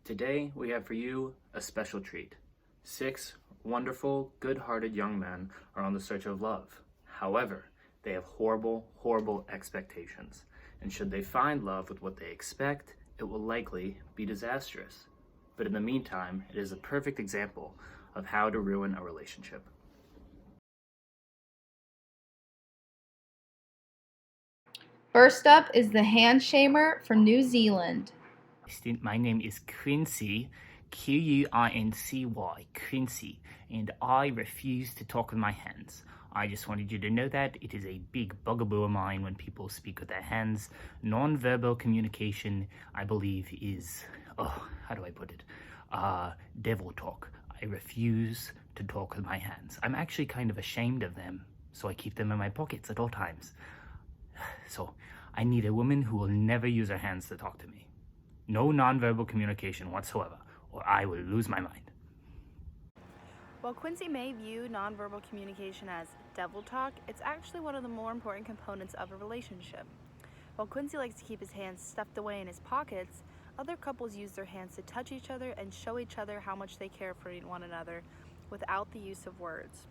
Today, we have for you a special treat. 6 wonderful, good-hearted young men are on the search of love. However, they have horrible, horrible expectations. And should they find love with what they expect, it will likely be disastrous. But in the meantime, it is a perfect example of how to ruin a relationship. First up is the handshamer from New Zealand. My name is Quincy, Quincy, Quincy, and I refuse to talk with my hands. I just wanted you to know that it is a big bugaboo of mine when people speak with their hands. Non-verbal communication, I believe, is, how do I put it? Devil talk. I refuse to talk with my hands. I'm actually kind of ashamed of them, so I keep them in my pockets at all times. So, I need a woman who will never use her hands to talk to me. No nonverbal communication whatsoever, or I will lose my mind. While Quincy may view nonverbal communication as devil talk, it's actually one of the more important components of a relationship. While Quincy likes to keep his hands stuffed away in his pockets, other couples use their hands to touch each other and show each other how much they care for one another without the use of words.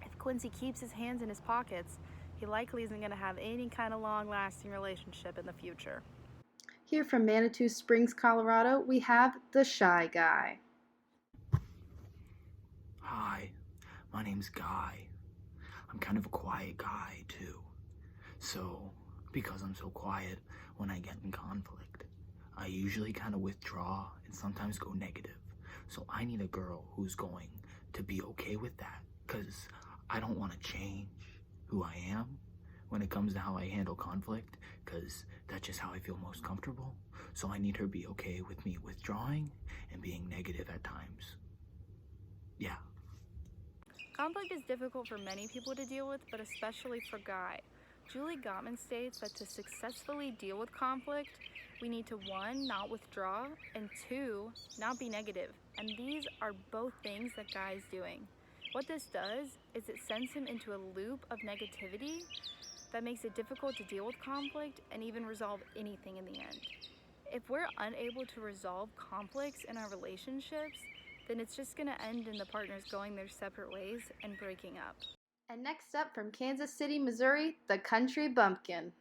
If Quincy keeps his hands in his pockets, he likely isn't going to have any kind of long-lasting relationship in the future. Here from Manitou Springs, Colorado, we have the Shy Guy. Hi, my name's Guy. I'm kind of a quiet guy, too. So, because I'm so quiet, when I get in conflict, I usually kind of withdraw and sometimes go negative. So I need a girl who's going to be okay with that, because I don't want to change who I am when it comes to how I handle conflict, because that's just how I feel most comfortable. So I need her to be okay with me withdrawing and being negative at times. Yeah. Conflict is difficult for many people to deal with, but especially for Guy. Julie Gottman states that to successfully deal with conflict, we need to 1, not withdraw, and 2, not be negative. And these are both things that Guy is doing. What this does is it sends him into a loop of negativity that makes it difficult to deal with conflict and even resolve anything in the end. If we're unable to resolve conflicts in our relationships, then it's just going to end in the partners going their separate ways and breaking up. And next up from Kansas City, Missouri, the Country Bumpkin.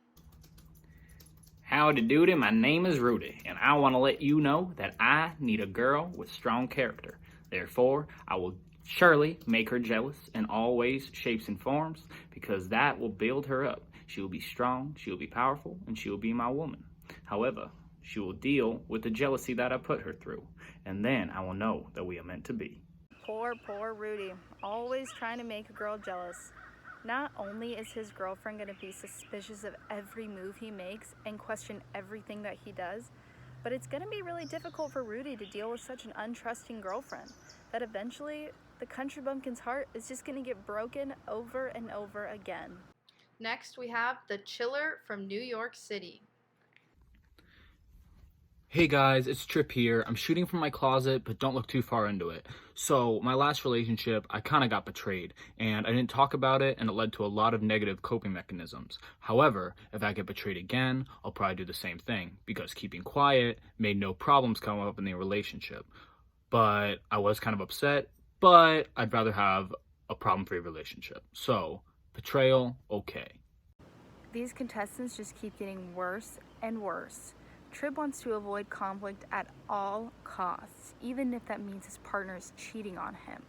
Howdy doody, my name is Rudy, and I want to let you know that I need a girl with strong character. Therefore, I will surely make her jealous in all ways, shapes, and forms, because that will build her up. She will be strong, she will be powerful, and she will be my woman. However, she will deal with the jealousy that I put her through, and then I will know that we are meant to be. Poor Rudy, always trying to make a girl jealous. Not only is his girlfriend going to be suspicious of every move he makes and question everything that he does, but it's going to be really difficult for Rudy to deal with such an untrusting girlfriend that eventually the Country Bumpkin's heart is just going to get broken over and over again. Next, we have the Chiller from New York City. Hey guys, it's Trip here. I'm shooting from my closet, but don't look too far into it. So, my last relationship, I kind of got betrayed, and I didn't talk about it, and it led to a lot of negative coping mechanisms. However, if I get betrayed again, I'll probably do the same thing, because keeping quiet made no problems come up in the relationship. But I was kind of upset, but I'd rather have a problem-free relationship. So, betrayal, okay. These contestants just keep getting worse and worse. Trib wants to avoid conflict at all costs, even if that means his partner is cheating on him.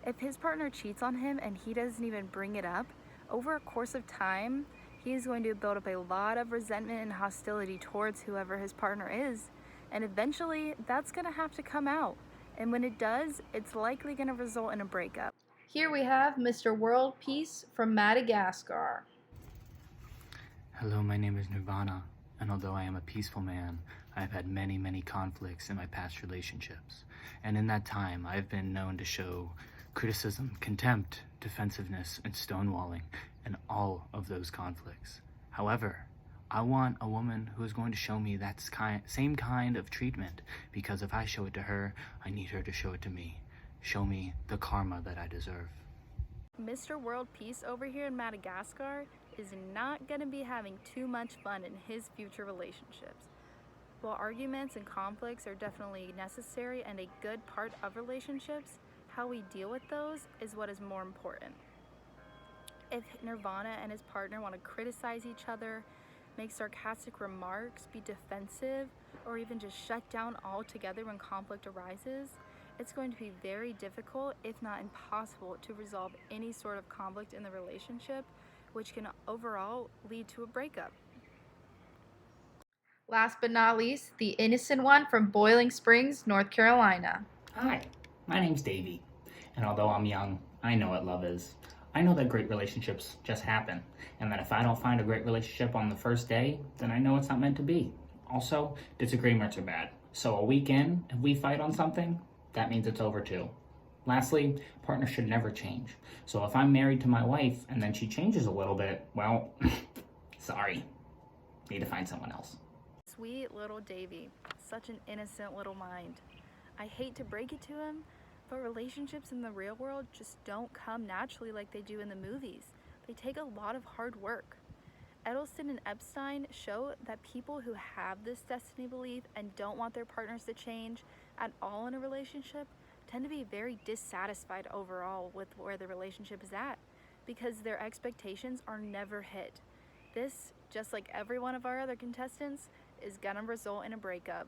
If his partner cheats on him and he doesn't even bring it up, over a course of time, he is going to build up a lot of resentment and hostility towards whoever his partner is, and eventually that's going to have to come out. And when it does, it's likely going to result in a breakup. Here we have Mr. World Peace from Madagascar. Hello, my name is Nirvana, and although I am a peaceful man, I have had many, many conflicts in my past relationships. And in that time, I have been known to show criticism, contempt, defensiveness, and stonewalling in all of those conflicts. However, I want a woman who is going to show me that same kind of treatment, because if I show it to her, I need her to show it to me. Show me the karma that I deserve. Mr. World Peace over here in Madagascar is not going to be having too much fun in his future relationships. While arguments and conflicts are definitely necessary and a good part of relationships, how we deal with those is what is more important. If Nirvana and his partner want to criticize each other, make sarcastic remarks, be defensive, or even just shut down altogether when conflict arises, it's going to be very difficult, if not impossible, to resolve any sort of conflict in the relationship, which can overall lead to a breakup. Last but not least, the innocent one from Boiling Springs, North Carolina. Hi, my name's Davey, and although I'm young, I know what love is. I know that great relationships just happen, and that if I don't find a great relationship on the first day, then I know it's not meant to be. Also, disagreements are bad, so a week in, if we fight on something, that means it's over too. Lastly, partners should never change. So if I'm married to my wife and then she changes a little bit, well, sorry, need to find someone else. Sweet little Davy, such an innocent little mind. I hate to break it to him, but relationships in the real world just don't come naturally like they do in the movies. They take a lot of hard work. Edelstein and Epstein show that people who have this destiny belief and don't want their partners to change at all in a relationship tend to be very dissatisfied overall with where the relationship is at because their expectations are never hit. This, just like every one of our other contestants, is gonna result in a breakup.